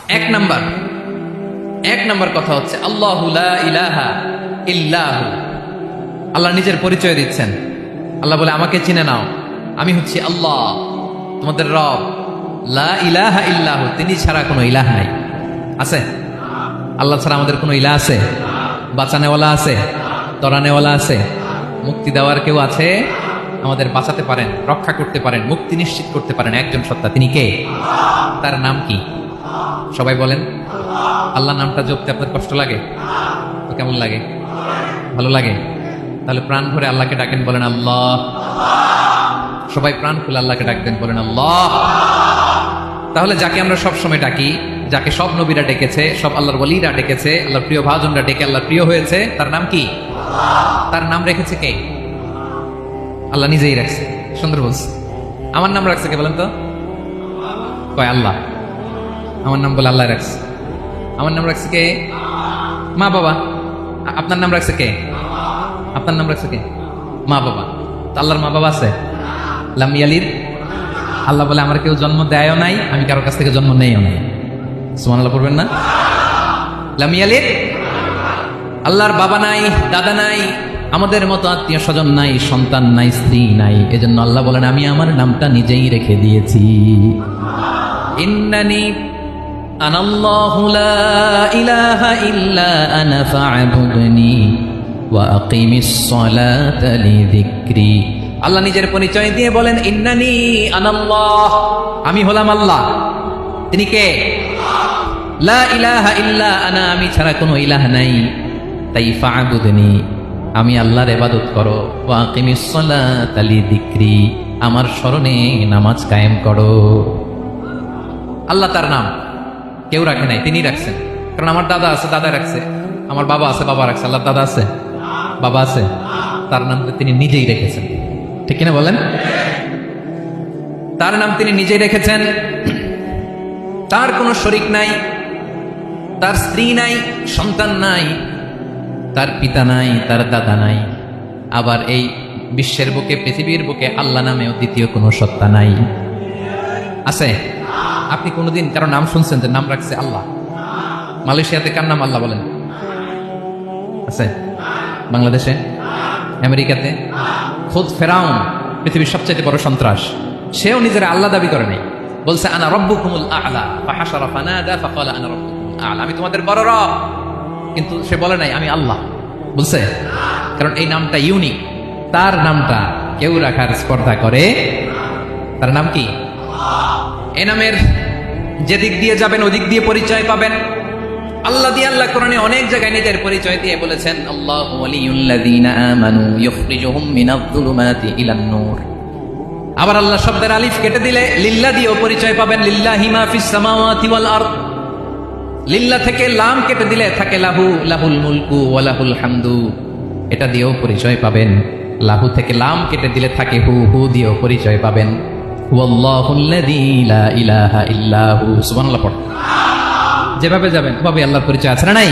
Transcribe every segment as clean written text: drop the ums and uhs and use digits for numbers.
এক নাম্বার কথা হচ্ছে আল্লাহু লা ইলাহা ইল্লাহু। আল্লাহ নিজের পরিচয় দিচ্ছেন। আল্লাহ বলে আমাকে চিনে নাও, আমি হচ্ছি আল্লাহ তোমাদের রব। লা ইলাহা ইল্লাহু, তিনি ছাড়া কোনো ইলাহ নাই। আছে? আল্লাহ ছাড়া আমাদের কোনো ইলাহ আছে? বাঁচানেওয়ালা আছে? তরানেওয়ালা আছে? মুক্তি দেওয়ার কেউ আছে? আমাদের বাঁচাতে পারেন, রক্ষা করতে পারেন, মুক্তি নিশ্চিত করতে পারেন একজন সত্তা, তিনি কে? তার নাম কি? সবাই বলেন। আল্লাহ নামটা জপতে আপনার কষ্ট লাগে তো কেমন লাগে? ভালো লাগে? তাহলে প্রাণ ভরে আল্লাহকে ডাকেন, বলেন আল্লাহ। সবাই প্রাণ খুলে আল্লাহকে ডাকতেন, বলেন আল্লাহ। তাহলে যাকে আমরা সব সময় ডাকি, যাকে সব নবীরা ডেকেছে, সব আল্লাহর ওয়ালিরা ডেকেছে, আল্লাহর প্রিয় ভাজনরা ডেকে আল্লাহর প্রিয় হয়েছে, তার নাম কি? তার নাম রেখেছে কে? আল্লাহ নিজেই রাখছে। সুন্দর বলছে। আমার নাম রাখছে কে বলেন তো? কয় আল্লাহ। আমার নাম বলে আল্লাহ রাখছে। আমার নাম রাখছে কে? মা বাবা। আপনার নাম রাখছে কে? আপনার নাম রাখছে কে? মা বাবা। তো আল্লাহর মা বাবা আছে? লাম ইয়ালিদ। আল্লাহ বলে আমার কেউ জন্ম দেয়ও নাই, আমি কারোর কাছ থেকে জন্ম নেইও নাই। সুবহানাল্লাহ পড়বেন না? লাম ইয়ালিদ। আল্লাহর বাবা নাই, দাদা নাই, আমাদের মতো আত্মীয় স্বজন নাই, সন্তান নাই, স্ত্রী নাই। এজন্য আল্লাহ বলেন আমি আমার নামটা নিজেই রেখে দিয়েছি। ইন্নানি আনাল্লাহু লা ইলাহা ইল্লা আনা ফা'বুদনি ওয়া আকিমিস সালাতা লিযিকরি। আল্লাহ নিজের পরিচয় দিয়ে বলেন ইন্নানি আনাল্লাহ, আমি হলাম আল্লাহ। তিনি কে? লা ইলাহা ইল্লা আনা, আমি ছাড়া কোনো ইলাহ নাই। তাই ফা'বুদনি, আমি আল্লাহর ইবাদত করো। ওয়া আকিমিস সালাতা লিযিকরি, আমার স্মরণে নামাজ কায়েম করো। আল্লাহ তার নাম কেউ রাখে নাই, তিনি রাখছেন। কারণ আমার দাদা আছে, দাদা রাখছে। আমার বাবা আছে, বাবা রাখছে। আল্লাহর দাদা আছে, বাবা আছে, তার নাম তিনি নিজেই রেখেছেন। ঠিক কিনা বলেন? তার নাম তিনি নিজেই রেখেছেন। তার কোনো শরীক নাই, তার স্ত্রী নাই, সন্তান নাই, তার পিতা নাই, তার দাদা নাই। আবার এই বিশ্বের বুকে, পৃথিবীর বুকে আল্লাহ নামেও দ্বিতীয় কোনো সত্তা নাই। আছে? আপনি কোনোদিন কারো নাম শুনছেন যে নাম রাখছে আল্লাহ? মালয়েশিয়াতে কার নাম আল্লাহ বলেন? আছে? বাংলাদেশে? আমেরিকাতে? খুদ ফেরাউন, পৃথিবীর সবচেয়ে বড় সন্ত্রাস, সেও নিজের আল্লাহ দাবি করে নাই। বলছে আনা রব্বুকুমুল আ'লা, ফাহাশারা ফানাদা ফাকালা আনা রব্বুকুমুল আ'লা, আমি তোমাদের বড় রব। কিন্তু সে বলে নাই আমি আল্লাহ। বলছে? কারণ এই নামটা ইউনিক। তার নামটা কেউ রাখার স্পর্ধা করে। তার নাম কি? এই নামের যেদিক দিয়ে যাবেন ওদিক দিয়ে পরিচয় পাবেন। আল্লাহ দিয়ে আল্লাহ কোরআনে অনেক জায়গায় নিজের পরিচয় দিয়ে বলেছেন আল্লাহু ওয়ালিয়ুল্লাযীনা আমানু ইউখরিজুহুম মিনায-যুলুমাতি ইলান-নূর। আবার আল্লাহ শব্দের আলিফ কেটে দিলে লিল্লাহ দিয়েও পরিচয় পাবেন। লিল্লাহি মা ফিস সামাওয়াতি ওয়াল আরদ। লিল্লাহ থেকে লাম কেটে দিলে থাকে লাহু, লাহুল মুলকু ওয়া লাহুল হামদু, এটা দিয়েও পরিচয় পাবেন। লাহু থেকে লাম কেটে দিলে থাকে হু, হু দিয়েও পরিচয় পাবেন। ওয়াল্লাহুল্লাযী লা ইলাহা ইল্লাহু। সুবহানাল্লাহ পড়। যেভাবে যাবেন ওভাবে আল্লাহর পরিচয় আছে না নাই?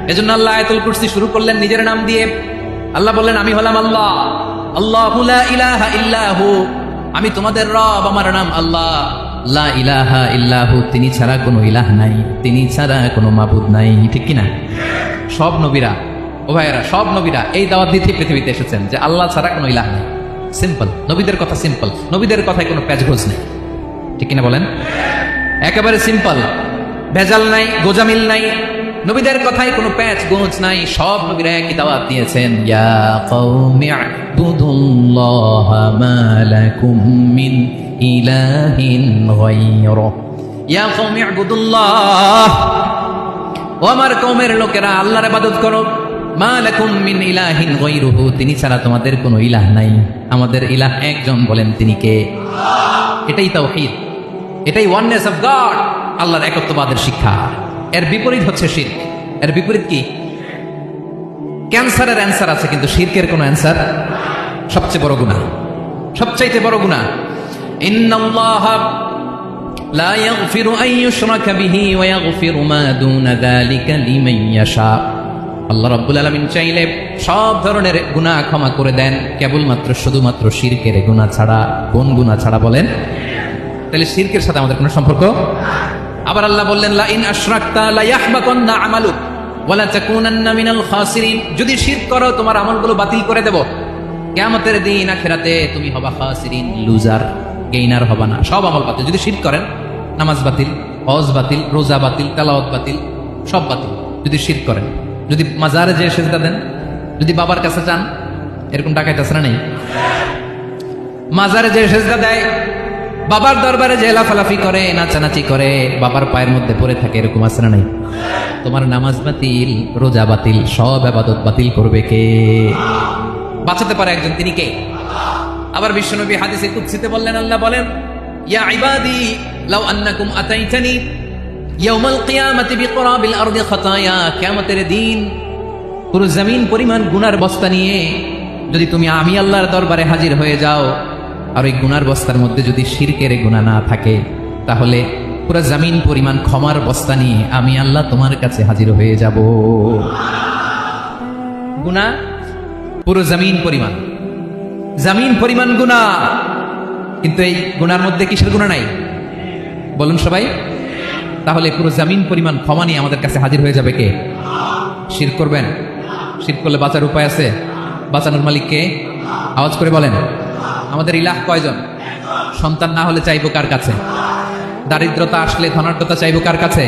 এজন্য আল্লাহ আয়াতুল কুরসি শুরু করলেন নিজের নাম দিয়ে। আল্লাহ বললেন আমি হলাম আল্লাহ। আল্লাহু লা ইলাহা ইল্লাহু, আমি তোমাদের রব, আমার নাম আল্লাহ। লা ইলাহা ইল্লাহু, তিনি ছাড়া কোনো ইলাহ নাই, তিনি ছাড়া কোনো মাবুদ নাই। ঠিক কিনা? সব নবীরা, ও ভাইয়েরা, সব নবীরা এই দাওয়াত দিতে পৃথিবীতে এসেছেন যে আল্লাহ ছাড়া কোনো ইলাহ নাই। সিম্পল। নবীদের কথা সিম্পল, নবীদের কথায় কোনো প্যাচগোজ নেই। ঠিক কিনা বলেন? একেবারে সিম্পল, ভেজাল নাই, গোজামিল নাই। নবীদের কথায় কোনো প্যাচ গোজ নাই। সব নবীরা একই দাওয়াত দিয়েছেন, ইয়া কওমি ইবুদুল্লাহা মা লাকুম মিন ইলাহিন গায়রুহু। ইয়া কওমি ইবুদুল্লাহ, ও আমার কওমের লোকেরা আল্লাহর ইবাদত করো। মা লাকুম মিন ইলাহিন গায়রুহু, তিনি ছাড়া তোমাদের কোনো ইলাহ নাই। আমাদের ইলাহ একজন, বলেন তিনি কে? এটাই তাওহীদ, এটাই ওয়াননেস অফ গড, আল্লাহর একত্ববাদের শিক্ষা। এর বিপরীত হচ্ছে শিরক। এর বিপরীত কি? ক্যান্সারের অ্যান্সার আছে কিন্তু শিরকের কোনো অ্যান্সার। সবচেয়ে বড় গুনাহ, সবচাইতে বড় গুনাহ। ইন্নাল্লাহা লা ইয়াগফিরু আন ইউশরাকা বিহি ওয়া ইয়াগফিরু মা দুনা যালিকা লিমান ইয়াশা। আল্লাহ রাব্বুল আলামিন চাইলে সব ধরনের গুনাহ ক্ষমা করে দেন, কেবলমাত্র শুধুমাত্র শিরকের গুনাহ ছাড়া। কোন গুনাহ ছাড়া বলেন? তাহলে শিরকের সাথে আমাদের কোনো সম্পর্ক আবার আল্লাহ বললেন লা ইন আশরাকতা লা ইয়াহবাতান্না আমালুক ওয়া লা তাকুনান্না মিনাল খাসিরিন, যদি শিরক করো তোমার আমলগুলো বাতিল করে দেব, কিয়ামতের দিন আখিরাতে তুমি হবা খাসিরিন, লুজার, গেইনার হবা না, সব আমল বাতিল। যদি শিরক করেন, নামাজ বাতিল, হজ বাতিল, রোজা বাতিল, তেলাওয়াত বাতিল, সব বাতিল যদি শিরক করেন। যদি মাজারে যে সেজদা দেন, যদি বাবার কাছে যান, এরকম ডাকাইতে আছে না নেই? মাজারে যে সেজদা দেয়, বাবার দরবারে যে লাফালাফি করে, নাচানাচি করে, বাবার পায়ের মধ্যে পড়ে থাকে, এরকম আছে না নেই? তোমার নামাজ বাতিল, রোজা বাতিল, সব ইবাদত বাতিল করবে কে? বাঁচাতে পারে একজন, তিনি কে? আবার বিশ্বনবী হাদিসে কুদসিতে বললেন, আল্লাহ বলেন ইয়া ইবাদি লাউ আন্নাকুম আতাইতানি ইয়াউমাল কিয়ামাতি বিকরাবিল আরদি খাতায়া, কিয়ামতের দিন পুরো জমিন পরিমাণ গুনার বস্তা নিয়ে যদি তুমি আমি আল্লাহর দরবারে হাজির হয়ে যাও, আর ওই গুনার বস্তার মধ্যে যদি শিরকের গুনাহ না থাকে, তাহলে পুরো জমিন পরিমাণ ক্ষমার বস্তা নিয়ে আমি আল্লাহ তোমার কাছে হাজির হয়ে যাব। গুনাহ পুরো জমিন পরিমাণ গুনাহ, কিন্তু এই গুনার মধ্যে কিসের গুনাহ নাই? বলুন সবাই। তাহলে পুরো জমিন পরিমাণ ক্ষমা নিয়ে আমাদের কাছে হাজির হয়ে যাবে কে? শিরক করবেন? শিরক করলে বাঁচার উপায় আছে? বাঁচানোর মালিক কে? আওয়াজ করে বলেন। আমাদের ইলাহ কয়জন? সন্তান না হলে চাইবো কার কাছে? দারিদ্রতা আসলে ধনাঢ্যতা চাইবো কার কাছে?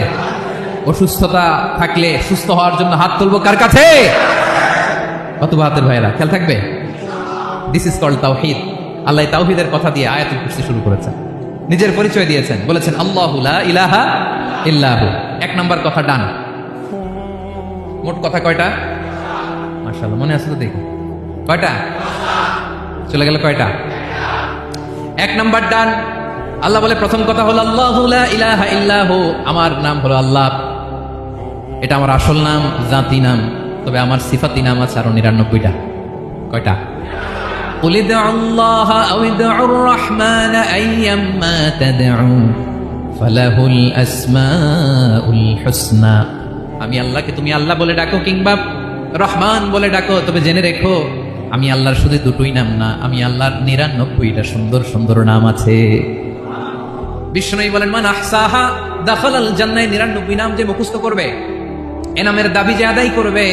অসুস্থতা থাকলে সুস্থ হওয়ার জন্য হাত তুলবো কার কাছে? কত বাহাতের ভাইয়েরা, খেয়াল থাকবে। দিস ইজ কল্ড তাওহীদ। আল্লাহ তাওহীদের কথা দিয়ে আয়াতুল কুরসি শুরু করেছেন, নিজের পরিচয় দিয়েছেন, বলেছেন আল্লাহু লা ইলাহা ইল্লাহু। এক নাম্বার কথা ডান। মোট কথা কয়টা? মাশাআল্লাহ, মনে আছে তো দেখি। কয়টা? চলে গেল কয়টা? এক নাম্বার ডান। আল্লাহ বলে প্রথম কথা হলো আল্লাহু লা ইলাহা ইল্লাহু, আমার নাম হলো আল্লাহ। এটা আমার আসল নাম, জাতি নাম, তবে আমার সিফাতি নাম আছে আরো 99টা। কয়টা? قل ادعوا الله أو ادعوا الرحمن أيما تدعوا فله الأسماء الحسنى। আমি আল্লাহকে তুমি আল্লাহ বলে ডাকো কিংবা রহমান বলে ডাকো, তবে জেনে রেখো আমি আল্লাহর শুধু দুটোই নাম না, আমি আল্লাহর 99টা সুন্দর সুন্দর নাম আছে। বিষ্ণু বলেন মান আহসাহা দাখালাল জান্নাহ, 99 নাম যে মুখস্থ করবে, এ নামের দাবি যে আদায় করবে,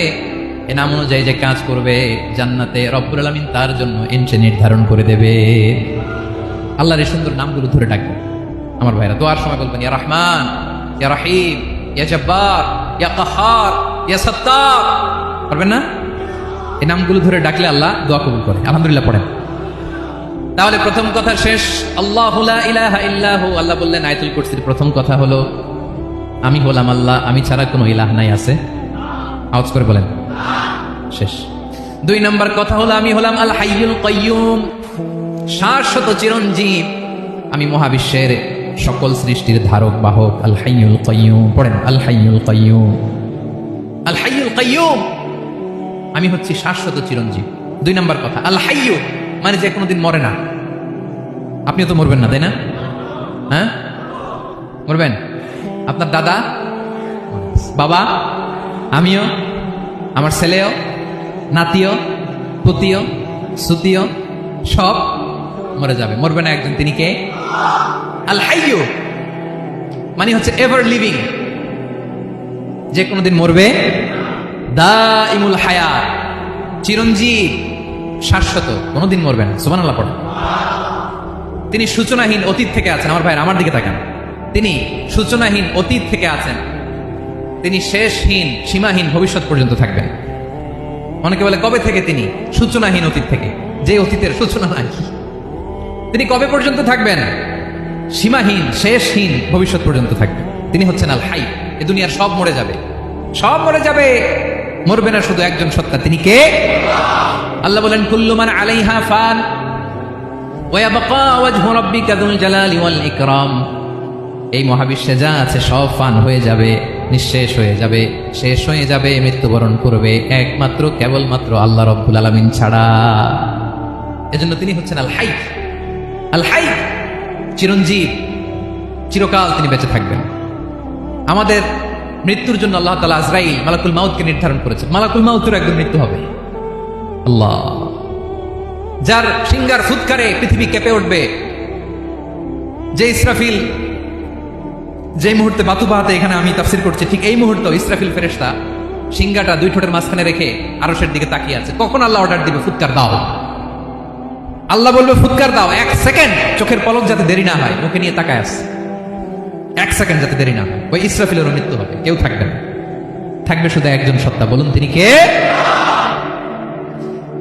এ নাম অনুযায়ী যে কাজ করবে, জান্নাতে রব্বুল আলামিন তার জন্য এন্ট্রি নির্ধারণ করে দেবে। আল্লাহর এই সুন্দর নামগুলো ধরে ডাকবে। আমার ভাইরা দোয়ার সময় বলবেন ইয়া রহমান, ইয়া রহিম, ইয়া জব্বার, ইয়া কাহার, ইয়া সত্তার। পারবেন না? এই নামগুলো ধরে ডাকলে আল্লাহ দোয়া কবুল করে। আলহামদুলিল্লাহ পড়েন। তাহলে প্রথম কথা শেষ। আল্লাহু লা ইলাহা ইল্লাহু। আল্লাহ বললেন আয়াতুল কুরসির প্রথম কথা হলো আমি হলাম আল্লাহ, আমি ছাড়া কোনো ইলাহ নাই। আছে? আওয়াজ করে বলেন। শেষ। 2 নম্বর কথা হলো আমি হলাম আল হাইয়ুল কাইয়ুম, শাশ্বত চিরঞ্জীব। আমি মহাবিশ্বের সকল সৃষ্টির ধারক বাহক। আল হাইয়ুল কাইয়ুম পড়েন। আল হাইয়ুল কাইয়ুম, আল হাইয়ুল কাইয়ুম। আমি হচ্ছি শাশ্বত চিরঞ্জীব। 2 নম্বর কথা আল হাইয়ু, মানে যে কোনোদিন মরে না। আপনিও তো মরবেন না, তাই না? হ্যাঁ, মরবেন। আপনার দাদা, বাবা, আমিও, আমার ছেলেও, নাতিও, পুতিও, সুতিও, সব মরে যাবে। মরবে না একজন, তিনি কে? আল হাইয়ু মানে হচ্ছে এভার লিভিং, যে কোনোদিন মরবে। দাইমুল হায়াত, চিরঞ্জীব, শাশ্বত, কোনোদিন মরবে না। সুবহানাল্লাহ পড়েন। তিনি সূচনাহীন অতীত থেকে আছেন। আমার ভাইয়ের আমার দিকে তাকান। তিনি সূচনাহীন অতীত থেকে আছেন, তিনি শেষহীন সীমাহীন ভবিষ্যৎ পর্যন্ত থাকবেন। অনেকে বলে কবে থেকে? তিনি সূচনাহীন অতীত থেকে, যে অতীতের সূচনা নাই। তিনি কবে পর্যন্ত থাকবেন? সীমাহীন শেষহীন ভবিষ্যৎ পর্যন্ত থাকবেন। তিনি হচ্ছেন আল হাই। এ দুনিয়ার সব মরে যাবে, সব মরে যাবে, মরবে না শুধু একজন সত্তা। তিনি কে? আল্লাহ বলেন কুল্লু মান আলাইহা ফান ওয়া ইয়াবকা ওয়াজহু রাব্বিকা যুল জালালি ওয়াল ইকরাম। এই মহাবিশ্বে যা আছে সব ফান হয়ে যাবে, নিঃশেষ হয়ে যাবে, শেষ হয়ে যাবে, মৃত্যুবরণ করবে, একমাত্র কেবলমাত্র আল্লাহ রব্বুল আলামিন ছাড়া। এজন্য তিনি হচ্ছেন আল হাই। আল হাই চিরঞ্জীব, চিরকাল তিনি বেঁচে থাকবেন। আমাদের মৃত্যুর জন্য আল্লাহ তাআলা আজরাইল মালাকুল মাউতকে নির্ধারণ করেছেন। মালাকুল মাউতের একদিন মৃত্যু হবে। আল্লাহ, যার সিঙ্গার ফুৎকারে পৃথিবী কেঁপে উঠবে, যে ইসরাফিল যে মুহূর্তে বাতুবাহাতে এখানে আমি তাফসীর করছি, ঠিক এই মুহূর্তে ইসরাফিল ফেরেশতা সিংহাটা দুই ঠোঁটের মাঝখানে রেখে আরশের দিকে তাকিয়ে আছে। কখন আল্লাহ অর্ডার দিবে ফুৎকার দাও, আল্লাহ বলবে ফুৎকার দাও, 1 সেকেন্ড চোখের পলক যাতে দেরি না হয়, মুখে নিয়ে তাকায় আছে, 1 সেকেন্ড যাতে দেরি না হয়। ওই ইসরাফিলের মৃত্যু হবে, কেউ থাকবে না, থাকবে শুধু একজন সত্তা। বলুন তিনি কে?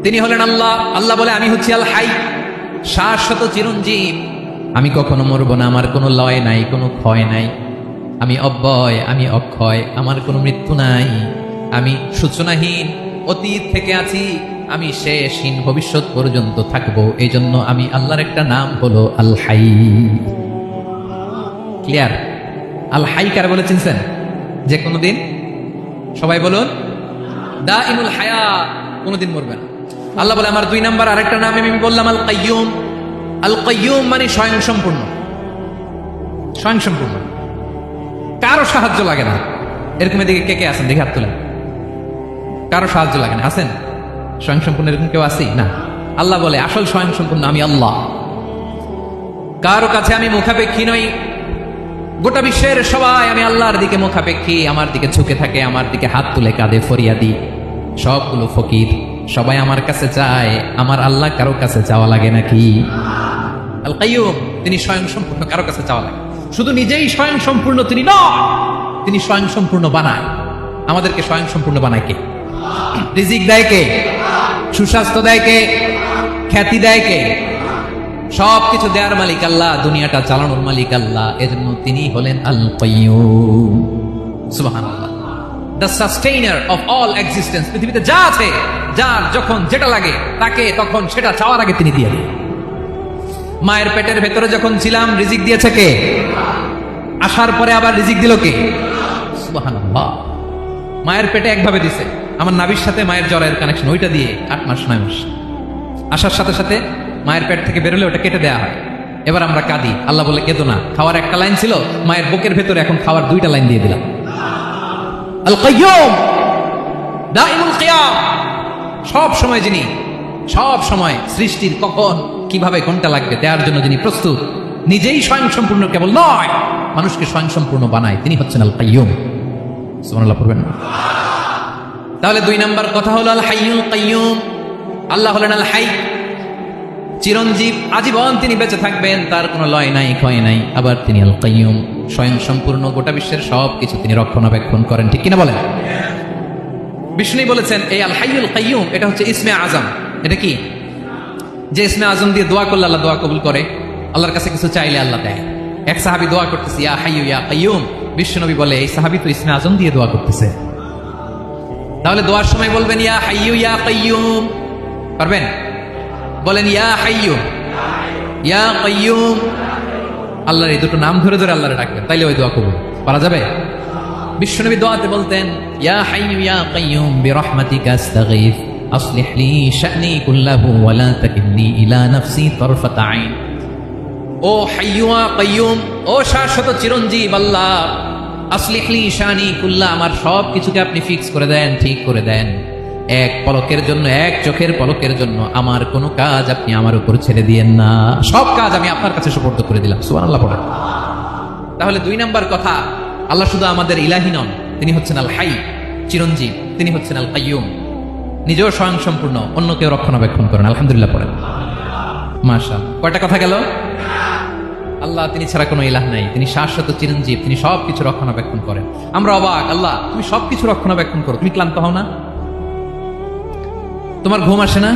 তিনি হলেন আল্লাহ। আল্লাহ বলে আমি হচ্ছি আল হাই, শাশ্বত চিরঞ্জীব, আমি কখনো মরব না, আমার কোনো লয় নাই, কোনো ক্ষয় নাই, আমি অব্যয়, আমি অক্ষয়, আমার কোনো মৃত্যু নাই, আমি সূচনাহীন, অতীত থেকে আছি, আমি শেষহীন, ভবিষ্যৎ পর্যন্ত থাকবো। এই জন্য আমি আল্লাহর একটা নাম হলো আল হাই। ক্লিয়ার? আল হাই কার বলে চিনছেন? যে কোনোদিন, সবাই বলুন, দাইমুল হায়া, কোনোদিন মরবে না। আল্লাহ বলে আমার 2 নাম্বার আরেকটা নাম আমি বললাম আল কাইয়ুম। আল কাইয়ুম মানে স্বয়ং সম্পূর্ণ, স্বয়ং সম্পূর্ণ, কারো সাহায্য লাগে না। এরকম এদিকে কে কে আছেন দেখে হাত তোলেন। কারো সাহায্য লাগে না, আছেন স্বয়ং সম্পূর্ণ? এরকম কেউ আছি না? আল্লাহ বলে আসল স্বয়ং সম্পূর্ণ আমি আল্লাহ। কারো কাছে আমি মুখাপেক্ষী নই, গোটা বিশ্বের সবাই আমি আল্লাহর দিকে মুখাপেক্ষী, আমার দিকে ঝুঁকে থাকে, আমার দিকে হাত তুলে কাঁধে ফরিয়াদি, সবগুলো ফকির, সবাই আমার কাছে চায়, আমার আল্লাহ কারো কাছে চাওয়া লাগে নাকি? আল কাইয়ুম, তিনি স্বয়ং সম্পূর্ণ, কারো কাছে চাওয়া লাগে। শুধু নিজেই স্বয়ং সম্পূর্ণ তিনি নয়, তিনি স্বয়ং সম্পূর্ণ বানায়। আমাদেরকে স্বয়ং সম্পূর্ণ বানায় কে? রিজিক দেয় কে? সুস্বাস্থ্য দেয় কে? খ্যাতি দেয় কে? সবকিছু দেওয়ার মালিক আল্লাহ, দুনিয়াটা চালানোর মালিক আল্লাহ। এজন্য তিনি হলেন আল কাইয়ুম। সুবহানাল্লাহ, the sustainer of all existence. পৃথিবীতে যা আছে, যার যখন যেটা লাগে তাকে তখন সেটা চাওয়ার আগে তিনি দিয়ে দেন। মায়ের পেটের ভেতরে যখন ছিলাম রিজিক দিয়েছে কে? আসার পরে আবার রিজিক দিল কে? সুবহানাল্লাহ। মায়ের পেটে একভাবে দিছে, আমার নাভির সাথে মায়ের জরায়ের কানেকশন, ওইটা দিয়ে 8 মাস 9 মাস। আসার সাথে সাথে মায়ের পেট থেকে বেরোলে ওটা কেটে দেওয়া হয়। এবার আমরা কাঁদি, আল্লাহ বলে কেঁদো না, খাওয়ার একটা লাইন ছিল, মায়ের বুকের ভেতরে এখন খাওয়ার 2টা লাইন দিয়ে দিলাম। আল কাইয়ুম, দাইমুল কিয়াম, সব সময় যিনি, সব সময় সৃষ্টির কখন কিভাবে কোনটা লাগবে দেওয়ার জন্য যিনি প্রস্তুত, নিজেই স্বয়ং সম্পূর্ণ কেবল নয়, মানুষকে স্বয়ং সম্পূর্ণ বানায়, তিনি হচ্ছেন আল কাইয়ুম। সুবহানাল্লাহ পড়বেন না? তাহলে 2 নাম্বার কথা হলো আল হাইয়ুল কাইয়ুম। আল্লাহ হলেন আল হাই, চিরঞ্জীব, আজীবন তিনি বেঁচে থাকবেন, তার কোনো লয় নাই, ক্ষয় নাই। আবার তিনি আল কাইয়ুম, স্বয়ং সম্পূর্ণ, গোটা বিশ্বের সব কিছু তিনি রক্ষণাবেক্ষণ করেন। ঠিক কিনা বলেন? বিষ্ণু বলেছেন এই আল হাইয়ুল কাইয়ুম এটা হচ্ছে ইসমে আজম। এটা কি? যে ইসমে আজম দিয়ে দোয়া করলে আল্লাহ দোয়া কবুল করে, আল্লাহর কাছে কিছু চাইলে আল্লাহ দেয়। এক সাহাবী দোয়া করতেছে ইয়া হাইয়ু ইয়া কাইয়ুম, বিশ্বনবী বলে এই সাহাবী তো ইসমে আজম দিয়ে দোয়া করতেছে, তাহলে দোয়ার সময় বলবেন ইয়া হাইয়ু ইয়া কাইয়ুম। পারবেন? বলেন ইয়া হাইয়ু ইয়া কাইয়ুম। আল্লাহর এই দুটো নাম ধরে ধরে আল্লাহরে ডাকবেন, তাইলে ওই দোয়া কবুল। পারা যাবে? বিশ্বনবী দোয়াতে বলতেন ইয়া হাইয়ু ইয়া কাইয়ুম বিরহমাতিকা আস্তাগীথ আসলিহ লি শা'নি কুল্লাহু ওয়া লা তাকিলনি ইলা নাফসি তারফাতা আইন। ও হাইয়ু ইয়া কাইয়ুম, ও শাশ্বত চিরঞ্জীব আল্লাহ, আসলিহ লি শা'নি কুল্লাহ, আমার সব কিছুকে আপনি ফিক্স করে দেন, ঠিক করে দেন। এক পলকের জন্য, এক চোখের পলকের জন্য আমার কোনো কাজ আপনি আমার উপর ছেড়ে দিয়েন না, সব কাজ আমি আপনার কাছে সুপর্দ করে দিলাম। সুবহানাল্লাহ পড়েন। তাহলে 2 নাম্বার কথা, আল্লাহ শুধু আমাদের ইলাহি নন, তিনি হচ্ছেন আল হাই, চিরঞ্জীব, তিনি হচ্ছেন আল কাইয়ুম, নিজেও স্বয়ং সম্পূর্ণ, অন্যকেও রক্ষণাবেক্ষণ করেন। আলহামদুলিল্লাহ পড়েন। মাশাআল্লাহ। কয়টা কথা গেল? আল্লাহ তিনি ছাড়া কোনো ইলাহ নাই, তিনি শাশ্বত চিরঞ্জীব, তিনি সবকিছু রক্ষণাবেক্ষণ করেন। আমরা অবাক, আল্লাহ তুমি সবকিছু রক্ষণাবেক্ষণ করো, তুমি ক্লান্ত হও না? তোমার ঘুম আসে না?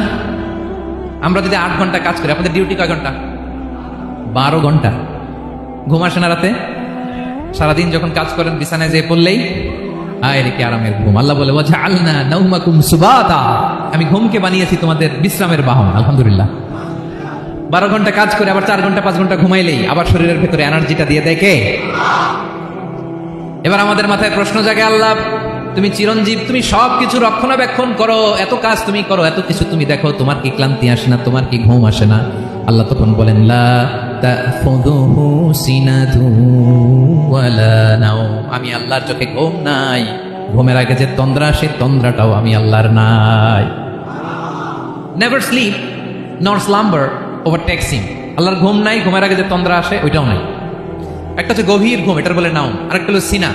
আমরা যদি 8 ঘন্টা কাজ করি, আপনাদের ডিউটি কয় ঘন্টা? 12 ঘন্টা। ঘুম আসে না রাতে? সারাদিন যখন কাজ করেন বিছানায় যেয়ে পড়লেই আয় রে কি আরামের ঘুম। আল্লাহ বলে ওয়াজআলনা নাওমাকুম সুবাতা, আমি ঘুমকে বানিয়েছি তোমাদের বিশ্রামের বাহন। আলহামদুলিল্লাহ। 12 ঘন্টা কাজ করে আবার 4 ঘন্টা 5 ঘন্টা ঘুমাইলেই আবার শরীরের ভেতরে এনার্জিটা দিয়ে দেয় কে? এবার আমাদের মাথায় প্রশ্ন জাগে, আল্লাহ তুমি চিরঞ্জীব, তুমি সবকিছু রক্ষণাবেক্ষণ করো, এত কাজ তুমি করো, এত কিছু তুমি দেখো, তোমার কি ক্লান্তি আসে না? তোমার কি ঘুম আসে না? আল্লাহ তখন বলেন লা তাখুযুহু সিনাতুন ওয়ালা নাওম, আমি আল্লাহর চোখে ঘুম নাই, ঘুমের আগে যে তন্দ্রা, সেই তন্দ্রাটাও আমি আল্লাহর নাই। নেভার স্লিপ নর স্লাম্বার ওভারটেকস হিম। আল্লাহর ঘুম নাই, ঘুমের আগে যে তন্দ্রা আসে ওইটাও নাই। একটা হচ্ছে গভীর ঘুম, এটার বলে নাউম, আরেকটা হলো সিনা।